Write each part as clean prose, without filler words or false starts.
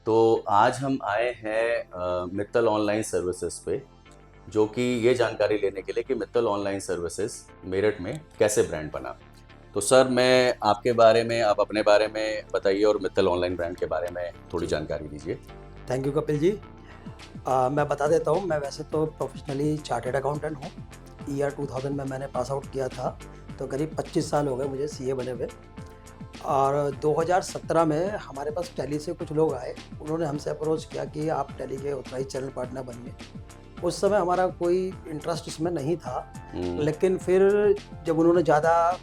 तो आज हम आए हैं मित्तल ऑनलाइन सर्विसेज पे, जो कि ये जानकारी लेने के लिए कि मित्तल ऑनलाइन सर्विसेज मेरठ में कैसे ब्रांड बना। तो सर, मैं आपके बारे में, आप अपने बारे में बताइए और मित्तल ऑनलाइन ब्रांड के बारे में थोड़ी जी, जानकारी दीजिए। Thank you Kapil ji. मैं बता देता हूँ, मैं वैसे तो प्रोफेशनली चार्टर्ड अकाउंटेंट हूँ। ईयर 2000 में मैंने पास आउट किया था, तो करीब 25 साल हो गए मुझे सीए बने हुए। और 2017 में हमारे पास टैली से कुछ लोग आए, उन्होंने हमसे अप्रोच किया कि आप टैली के ऑथराइज चैनल पार्टनर बनिए। उस समय हमारा कोई इंटरेस्ट इसमें नहीं था, लेकिन फिर जब उन्होंने ज़्यादा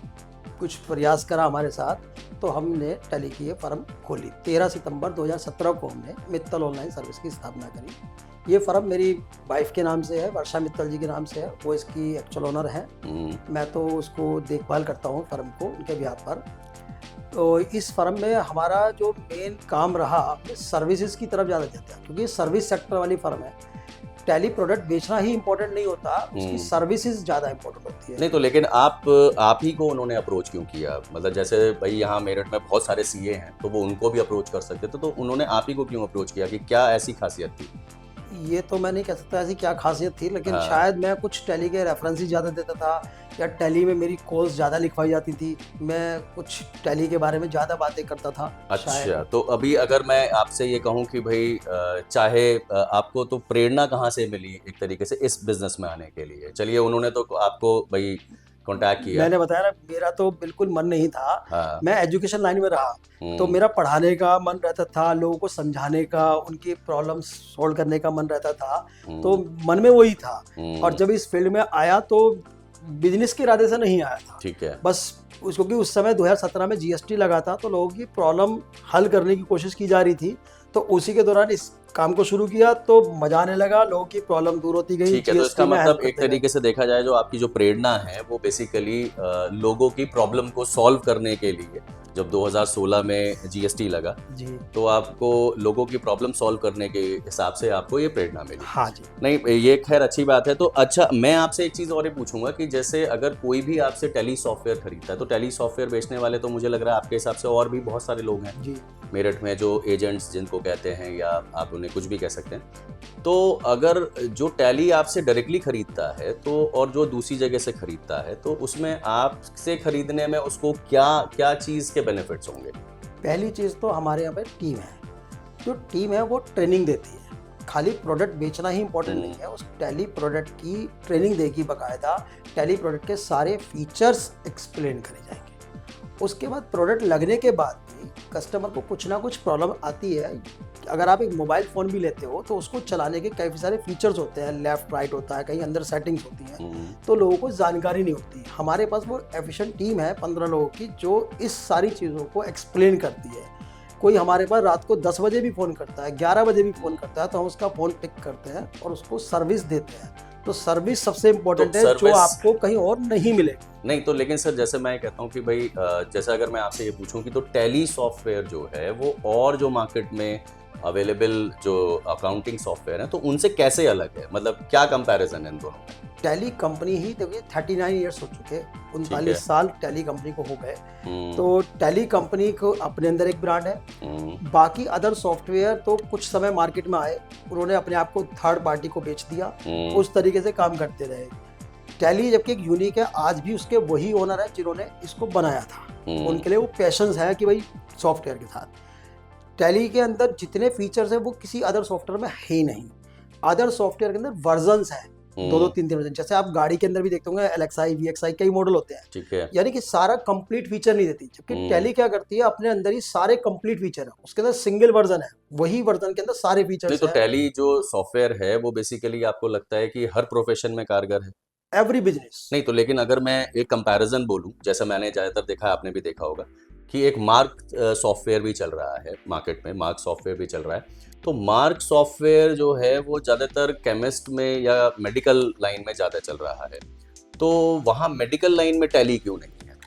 कुछ प्रयास करा हमारे साथ, तो हमने टैली की ये फर्म खोली। 13 सितंबर 2017 को हमने मित्तल ऑनलाइन सर्विस की स्थापना करी। ये फर्म मेरी वाइफ के नाम से है, वर्षा मित्तल जी के नाम से है, वो इसकी एक्चुअल ओनर है। मैं तो उसको देखभाल करता हूँ फर्म को, उनके बिहाफ पर। तो इस फर्म में हमारा जो मेन काम रहा, सर्विसेज की तरफ ज़्यादा जाता है, क्योंकि सर्विस सेक्टर वाली फर्म है। टैली प्रोडक्ट बेचना ही इम्पोर्टेंट नहीं होता, उसकी सर्विसेज ज़्यादा इम्पोर्टेंट होती है। नहीं तो लेकिन आप ही को उन्होंने अप्रोच क्यों किया? मतलब जैसे भाई यहाँ मेरठ में बहुत सारे सीए हैं, तो वो उनको भी अप्रोच कर सकते थे, तो उन्होंने आप ही को क्यों अप्रोच किया? कि क्या ऐसी खासियत थी? ये तो मैं नहीं कह सकता ऐसी क्या खासियत थी, लेकिन हाँ। शायद मैं कुछ टैली के रेफरेंसेस ज़्यादा देता था, या टैली में मेरी कॉल्स ज़्यादा लिखवाई जाती थी, मैं कुछ टैली के बारे में ज़्यादा बातें करता था शायद। अच्छा, तो अभी अगर मैं आपसे ये कहूँ कि भाई चाहे आपको तो प्रेरणा कहाँ से मिली एक तरीके से इस बिज़नेस में आने के लिए? चलिए, उन्होंने तो आपको भाई कॉन्टैक्ट किया। मैंने बताया ना, मेरा तो बिल्कुल मन नहीं था। हाँ। मैं एजुकेशन लाइन में रहा, तो मेरा पढ़ाने का मन रहता था, लोगों को समझाने का, उनकी प्रॉब्लम्स सॉल्व करने का मन रहता था, तो मन में वही था। और जब इस फील्ड में आया तो बिजनेस के इरादे से नहीं आया था, ठीक है। बस क्योंकि उस समय 2017 में जीएसटी लगा था, तो लोगों की प्रॉब्लम हल करने की कोशिश की जा रही थी, तो उसी के दौरान इस काम को शुरू किया, तो मजा आने लगा, लोगों की प्रॉब्लम दूर होती गई, ठीक है, तो जीएसटी इसका में हेल्प मतलब एक करते गए। तरीके से देखा जाए, जो आपकी जो प्रेरणा है वो बेसिकली लोगों की प्रॉब्लम को सॉल्व करने के लिए, जब 2016 में जीएसटी लगा, जी तो आपको लोगों की प्रॉब्लम सॉल्व करने के हिसाब से आपको ये प्रेरणा मिली। हाँ जी। नहीं, ये खैर अच्छी बात है। तो अच्छा, मैं आपसे एक चीज़ और ये पूछूंगा कि जैसे अगर कोई भी आपसे टेली सॉफ्टवेयर खरीदता है, तो टेली सॉफ्टवेयर बेचने वाले तो मुझे लग रहा है आपके हिसाब से और भी बहुत सारे लोग हैं जी मेरठ में, जो एजेंट्स जिनको कहते हैं, या आप उन्हें कुछ भी कह सकते हैं। तो अगर जो टैली आपसे डायरेक्टली खरीदता है, तो और जो दूसरी जगह से खरीदता है, तो उसमें आपसे खरीदने में उसको क्या क्या चीज़ के बेनिफिट्स होंगे? पहली चीज़ तो हमारे यहाँ पे टीम है। जो टीम है वो ट्रेनिंग देती है, खाली प्रोडक्ट बेचना ही इम्पोर्टेंट नहीं है, उस टैली प्रोडक्ट की ट्रेनिंग देगी बाकायदा। टैली प्रोडक्ट के सारे फीचर्स एक्सप्लेन करे जाएंगे। उसके बाद प्रोडक्ट लगने के बाद भी कस्टमर को कुछ ना कुछ प्रॉब्लम आती है। अगर आप एक मोबाइल फ़ोन भी लेते हो, तो उसको चलाने के काफ़ी सारे फीचर्स होते हैं, लेफ़्ट राइट होता है, कहीं अंदर सेटिंग्स होती हैं, तो लोगों को जानकारी नहीं होती। हमारे पास वो एफिशिएंट टीम है 15 लोगों की, जो इस सारी चीज़ों को एक्सप्लेन करती है। कोई हमारे पास रात को 10 बजे भी फ़ोन करता है, 11 बजे भी फ़ोन करता है, तो हम उसका फ़ोन पिक करते हैं और उसको सर्विस देते हैं। तो सर्विस सबसे इम्पोर्टेंट तो है, जो सर्विस आपको कहीं और नहीं मिलेगी। नहीं तो लेकिन सर, जैसे मैं कहता हूँ कि भाई जैसे अगर मैं आपसे ये पूछूं कि तो टैली सॉफ्टवेयर जो है वो और जो मार्केट में अवेलेबल जो अकाउंटिंग सॉफ्टवेयर है, तो उनसे कैसे अलग है? मतलब क्या कंपैरिजन है इन दोनों में? टैली कंपनी ही देखिए 39 ईयर्स हो चुके, ठीक है। 39 साल टैली कंपनी को हो गए। तो टैली कंपनी को अपने अंदर एक ब्रांड है। बाकी अदर सॉफ्टवेयर तो कुछ समय मार्केट में आए, उन्होंने अपने आप को थर्ड पार्टी को बेच दिया, उस तरीके से काम करते रहे। टैली जबकि एक यूनिक है, आज भी उसके वही ओनर है जिन्होंने इसको बनाया था। उनके लिए वो पैशंस है कि भाई सॉफ्टवेयर के साथ टैली के अंदर जितने फीचर्स हैं वो किसी अदर सॉफ्टवेयर में है ही नहीं। अदर सॉफ्टवेयर के अंदर वर्जन्स हैं, दो दो तीन तीन वर्जन, जैसे आप गाड़ी के अंदर भी देखते होंगे एलएक्सआई वीएक्सआई कई मॉडल होते हैं। ठीक है। यानी कि सारा कंप्लीट फीचर नहीं देती, जबकि टैली क्या करती है, अपने अंदर ही सारे कंप्लीट फीचर है, उसके अंदर सिंगल वर्जन है, वही वर्जन के अंदर सारे नहीं फीचर्स तो हैं। टैली जो सॉफ्टवेयर है वो बेसिकली आपको लगता है कि हर प्रोफेशन में कारगर है? Every business. नहीं तो लेकिन अगर मैं एक कंपैरिजन बोलूं, जैसे मैंने ज़्यादातर देखा है, आपने भी देखा होगा कि एक मार्क सॉफ्टवेयर भी चल रहा है मार्केट में, मार्क सॉफ्टवेयर भी चल रहा है। तो मार्क सॉफ्टवेयर जो है वो ज़्यादातर केमिस्ट में या मेडिकल लाइन में ज़्यादा चल रहा है। तो वहाँ मेडिकल लाइन में टैली क्यों नहीं है?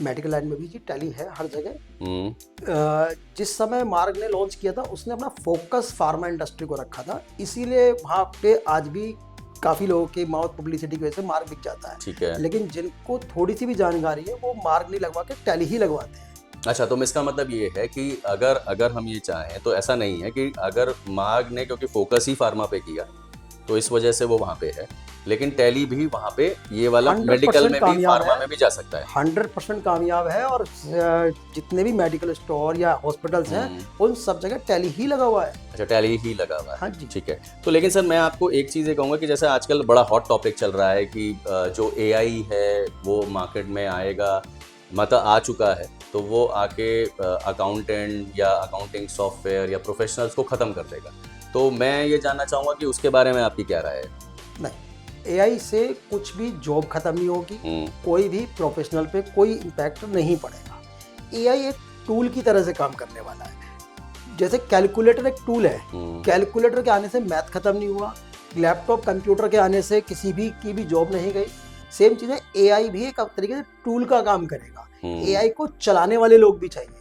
मेडिकल लाइन में भी जी टैली है हर जगह। हम्म। जिस समय मार्ग ने लॉन्च किया था, उसने अपना फोकस फार्मा इंडस्ट्री को रखा था, इसीलिए वहाँ पे आज भी काफ़ी लोगों की माउथ पब्लिसिटी की वजह से मार्ग बिक जाता है। ठीक है। लेकिन जिनको थोड़ी सी भी जानकारी है, वो मार्ग नहीं लगवा के टैली ही लगवाते हैं। अच्छा, तो इसका मतलब ये है कि अगर अगर हम ये चाहें तो ऐसा नहीं है कि अगर मार्ग ने क्योंकि फोकस ही फार्मा पे किया तो इस वजह से वो वहाँ पे है, लेकिन टैली भी वहाँ पे ये वाला मेडिकल 100% में भी कामयाब फार्मा है, में भी जा सकता है। 100% कामयाब है। और जितने भी मेडिकल स्टोर या हॉस्पिटल्स हैं उन सब जगह टैली ही लगा हुआ है। अच्छा, टैली ही लगा हुआ है। हाँ जी। ठीक है। तो लेकिन सर मैं आपको एक चीज़ ये कहूँगा कि जैसे आजकल बड़ा हॉट टॉपिक चल रहा है कि जो एआई है वो मार्केट में आएगा, मतलब आ चुका है, तो वो आके अकाउंटेंट या अकाउंटिंग सॉफ्टवेयर या प्रोफेशनल्स को ख़त्म कर देगा। तो मैं ये जानना चाहूँगा कि उसके बारे में आपकी क्या राय है? नहीं, एआई से कुछ भी जॉब खत्म नहीं होगी, कोई भी प्रोफेशनल पे कोई इम्पैक्ट नहीं पड़ेगा। एआई एक टूल की तरह से काम करने वाला है। जैसे कैलकुलेटर एक टूल है, कैलकुलेटर के आने से मैथ खत्म नहीं हुआ, लैपटॉप कंप्यूटर के आने से किसी भी की भी जॉब नहीं गई। सेम चीज़ है, एआई भी एक तरीके से टूल का काम करेगा। एआई को चलाने वाले लोग भी चाहिए।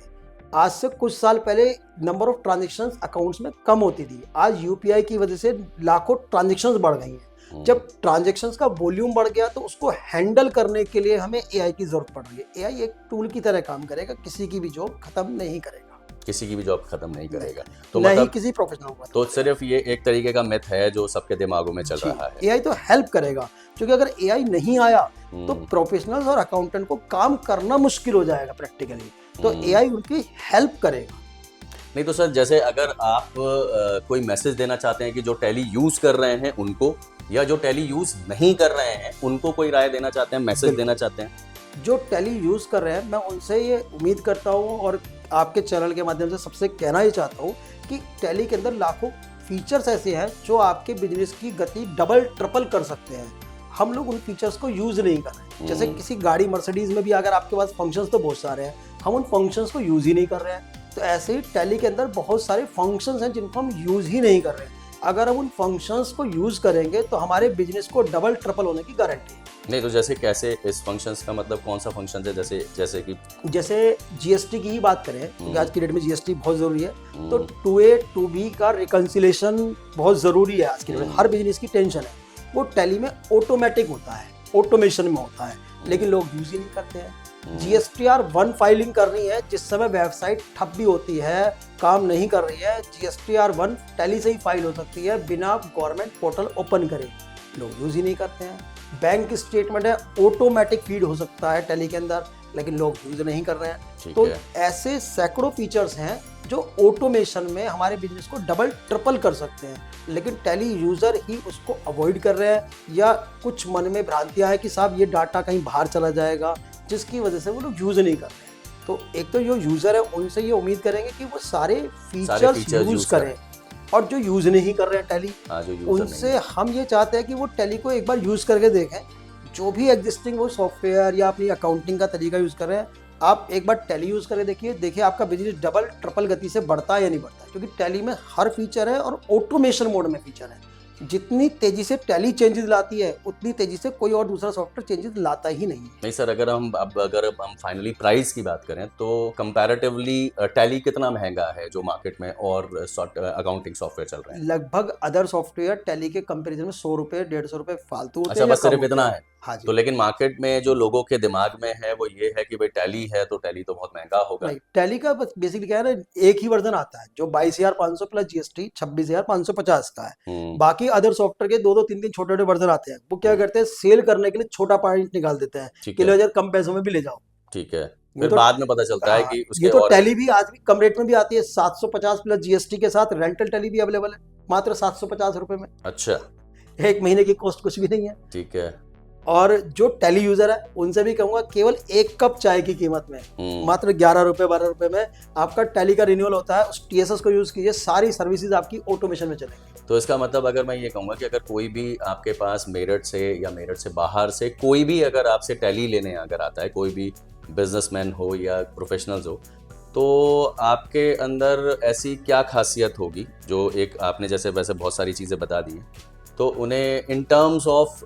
आज से कुछ साल पहले नंबर ऑफ ट्रांजेक्शन्स अकाउंट्स में कम होती थी, आज यूपीआई की वजह से लाखों ट्रांजेक्शन्स बढ़ गई हैं। जब ट्रांजेक्शन्स का वॉल्यूम बढ़ गया तो उसको हैंडल करने के लिए हमें एआई की जरूरत पड़ रही है। एआई एक टूल की तरह काम करेगा, किसी की भी जॉब खत्म नहीं करेगा। किसी की भी जॉब खत्म नहीं करेगा। तो नहीं मतलब किसी प्रोफेशनल को। तो सिर्फ ये एक तरीके का मिथ है जो सबके दिमागों में चल रहा है। एआई तो हेल्प करेगा, क्योंकि अगर एआई नहीं आया तो प्रोफेशनल्स और अकाउंटेंट को काम करना मुश्किल हो जाएगा प्रैक्टिकली। तो एआई उनकी हेल्प करेगा। नहीं तो सर, जैसे अगर आप कोई मैसेज देना चाहते हैं कि जो टैली यूज कर रहे हैं उनको, या जो टैली यूज नहीं कर रहे हैं उनको कोई राय देना चाहते हैं, मैसेज देना चाहते हैं? जो टैली यूज कर रहे हैं, मैं उनसे ये उम्मीद करता हूँ और आपके चैनल के माध्यम से सबसे कहना ही चाहता हूँ कि टैली के अंदर लाखों फीचर्स ऐसे हैं जो आपके बिजनेस की गति डबल ट्रिपल कर सकते हैं। हम लोग उन फीचर्स को यूज नहीं कर रहे हैं। जैसे किसी गाड़ी मर्सिडीज में भी अगर आपके पास फंक्शंस तो बहुत सारे हैं, हम उन फंक्शंस को यूज ही नहीं कर रहे हैं। तो ऐसे ही टैली के अंदर बहुत सारे फंक्शंस हैं जिनको हम यूज ही नहीं कर रहे हैं। अगर हम उन फंक्शंस को यूज करेंगे तो हमारे बिजनेस को डबल ट्रिपल होने की गारंटी है। नहीं तो जैसे कैसे, इस फंक्शंस का मतलब कौन सा फंक्शन है? जैसे जीएसटी की ही बात करें, क्योंकि आज की डेट में जीएसटी बहुत जरूरी है, तो 2A 2B का रिकंसिलेशन बहुत जरूरी है। आज की डेट में हर बिजनेस की टेंशन है। वो टैली में ऑटोमेटिक होता है, ऑटोमेशन में होता है, लेकिन लोग यूज ही नहीं करते हैं। GSTR 1 फाइलिंग करनी है, जिस समय वेबसाइट ठप भी होती है, काम नहीं कर रही है, GSTR 1 टैली से ही फाइल हो सकती है बिना गवर्नमेंट पोर्टल ओपन करे। लोग यूज ही नहीं करते हैं। बैंक स्टेटमेंट है, ऑटोमेटिक फीड हो सकता है टैली के अंदर, लेकिन लोग यूज नहीं कर रहे हैं। तो ऐसे सैकड़ों फीचर्स हैं जो ऑटोमेशन में हमारे बिजनेस को डबल ट्रिपल कर सकते हैं, लेकिन टैली यूजर ही उसको अवॉइड कर रहे हैं, या कुछ मन में भ्रांतियां हैं कि साहब ये डाटा कहीं बाहर चला जाएगा, जिसकी वजह से वो लोग यूज नहीं कर रहे हैं। तो एक तो जो यूजर है उनसे ये उम्मीद करेंगे कि वो सारे फीचर्स यूज करें, और जो यूज नहीं कर रहे हैं टैली, उनसे हम ये चाहते हैं कि वो टैली को एक बार यूज करके देखें। जो भी एग्जिस्टिंग वो सॉफ्टवेयर या अपनी अकाउंटिंग का तरीका यूज कर रहे हैं, आप एक बार टैली यूज करके देखिए आपका बिजनेस डबल ट्रिपल गति से बढ़ता है या नहीं बढ़ता है। क्योंकि टैली में हर फीचर है और ऑटोमेशन मोड में फीचर है। जितनी तेजी से टैली चेंजेस लाती है, उतनी तेजी से कोई और दूसरा सॉफ्टवेयर चेंजेस लाता ही नहीं सर, अगर हम फाइनली प्राइस की बात करें तो कंपैरेटिवली टैली कितना महंगा है जो मार्केट में और अकाउंटिंग सॉफ्टवेयर चल रहे हैं? लगभग अदर सॉफ्टवेयर टैली के कंपैरिजन में 100 रुपए 150 रुपए फालतू होते हैं। अच्छा, बस सिर्फ इतना है? हाँ जी। तो लेकिन मार्केट में जो लोगों के दिमाग में है वो ये है कि भाई टैली है तो टैली तो बहुत महंगा होगा। टैली का बेसिकली क्या है ना, एक ही वर्जन आता है जो 22,500 प्लस GST 26,550 का है। बाकी अदर सॉफ्टवेयर के 2-2 3-3 छोटे-छोटे वर्जन आते हैं। वो क्या करते हैं, सेल करने के लिए छोटा पॉइंट निकाल देते हैं कि लो यार कम पैसों में भी ले जाओ। ठीक है, फिर बाद में पता चलता है कि उसके ये तो टैली भी आज भी कम रेट में भी आती है। 750 प्लस GST के साथ रेंटल टैली भी अवेलेबल है, मात्र 750 रुपए में। अच्छा, एक महीने की कॉस्ट कुछ भी नहीं है। ठीक है। और जो टैली यूजर है उनसे भी कहूंगा, केवल 1 कप चाय की कीमत में मात्र 11 रुपए 12 रुपए में आपका टैली का रिन्यूअल होता है। उस TSS को यूज कीजिए, सारी सर्विसेज आपकी ऑटोमेशन में चलेंगी। तो इसका मतलब अगर मैं ये कहूँगा कि अगर कोई भी आपके पास मेरठ से या मेरठ से बाहर से कोई भी अगर आपसे टैली लेने अगर आता है, कोई भी बिजनेसमैन हो या प्रोफेशनल्स हो, तो आपके अंदर ऐसी क्या खासियत होगी जो एक आपने जैसे वैसे बहुत सारी चीज़ें बता दी हैं, तो उन्हें इन टर्म्स ऑफ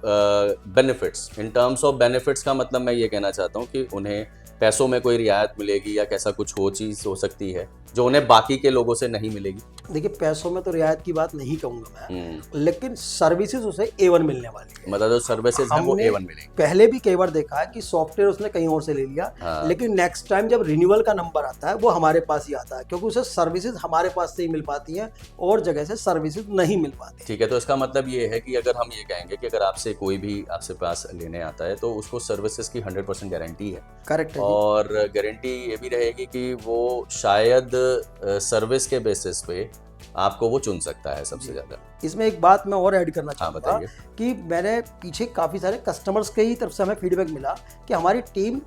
बेनिफिट्स का मतलब मैं ये कहना चाहता हूँ कि उन्हें पैसों में कोई रियायत मिलेगी या कैसा कुछ हो चीज़ हो सकती है जो उन्हें बाकी के लोगों से नहीं मिलेगी? देखिए, पैसों में तो रियायत की बात नहीं कहूँगा मैं, हम्म, लेकिन सर्विसेज उसे A1 मिलने वाली है। मतलब जो सर्विसेज हैं वो हमने A1 मिलेंगी। पहले भी कई बार देखा है कि सॉफ्टवेयर उसने कहीं और से ले लिया, हाँ। लेकिन नेक्स्ट टाइम जब रिन्यूअल का नंबर आता है वो हमारे पास ही आता है, क्योंकि उसे सर्विसेज हमारे पास से ही मिल पाती हैं और जगह से सर्विसेज नहीं मिल पाती। ठीक है, तो इसका मतलब ये है कि अगर हम ये कहेंगे कि अगर आपसे कोई भी आपसे पास लेने आता है तो उसको सर्विसेज की 100% गारंटी है, करेक्ट है जी। और गारंटी ये भी रहेगी कि वो शायद सर्विस के बेसिस पे आपको वो चुन सकता है सबसे ज़्यादा। इसमें एक बात मैं और ऐड करना हाँ, चाहूँगा बताइए। कि मैंने पीछे काफ़ी सारे कस्टमर्स के ही तरफ से हमें फीडबैक मिला कि हमारी टीम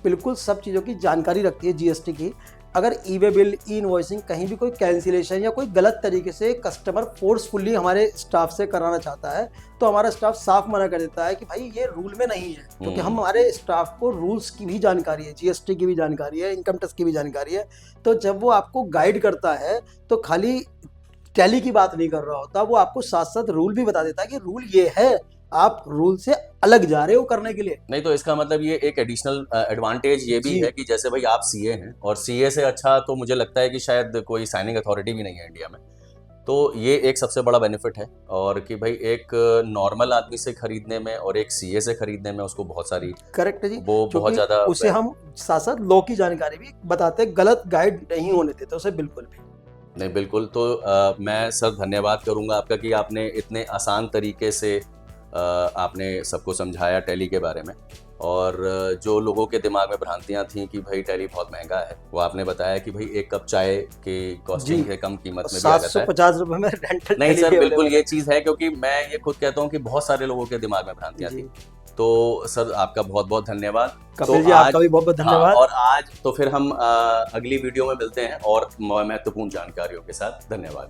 बिल्कुल सब चीज़ों की जानकारी रखती है जीएसटी की। अगर ई वे बिल, ई इनवॉइसिंग, कहीं भी कोई कैंसिलेशन या कोई गलत तरीके से कस्टमर फोर्सफुली हमारे स्टाफ से कराना चाहता है तो हमारा स्टाफ साफ मना कर देता है कि भाई ये रूल में नहीं है, क्योंकि हमारे स्टाफ को रूल्स की भी जानकारी है, जीएसटी की भी जानकारी है, इनकम टैक्स की भी जानकारी है। तो जब वो आपको गाइड करता है तो खाली टैली की बात नहीं कर रहा होता, वो आपको साथ साथ रूल भी बता देता है कि रूल ये है, आप रूल से अलग जा रहे हो करने के लिए। नहीं, तो इसका मतलब ये एक एडिशनल एडवांटेज ये भी जी। है कि जैसे भाई आप सीए हैं, और सीए से अच्छा तो मुझे लगता है कि शायद कोई साइनिंग अथॉरिटी भी नहीं है इंडिया में। तो ये एक सबसे बड़ा बेनिफिट है, और कि भाई एक नॉर्मल आदमी से खरीदने में और एक सीए से खरीदने में उसको बहुत सारी करेक्ट है जी, वो बहुत क्योंकि ज़्यादा उसे हम साथ साथ लॉ की जानकारी भी बताते, गलत गाइड नहीं होने देते उसे बिल्कुल भी। नहीं, बिल्कुल। तो मैं सर धन्यवाद करूंगा आपका कि आपने इतने आसान तरीके से आपने सबको समझाया टैली के बारे में, और जो लोगों के दिमाग में भ्रांतियां थी कि भाई टैली बहुत महंगा है, वो आपने बताया कि भाई एक कप चाय की कॉस्टिंग है कम कीमत में भी आ जाता है। 750 रुपए में रेंटल नहीं टैली सर, भी बिल्कुल available ये चीज़ है, क्योंकि मैं ये खुद कहता हूँ कि बहुत सारे लोगों के दिमाग में भ्रांतियां जी। थी। तो सर आपका बहुत बहुत धन्यवाद। कपिल जी, आज आपका भी बहुत बहुत हाँ, धन्यवाद। और आज तो फिर हम अगली वीडियो में मिलते हैं और महत्वपूर्ण जानकारियों के साथ। धन्यवाद।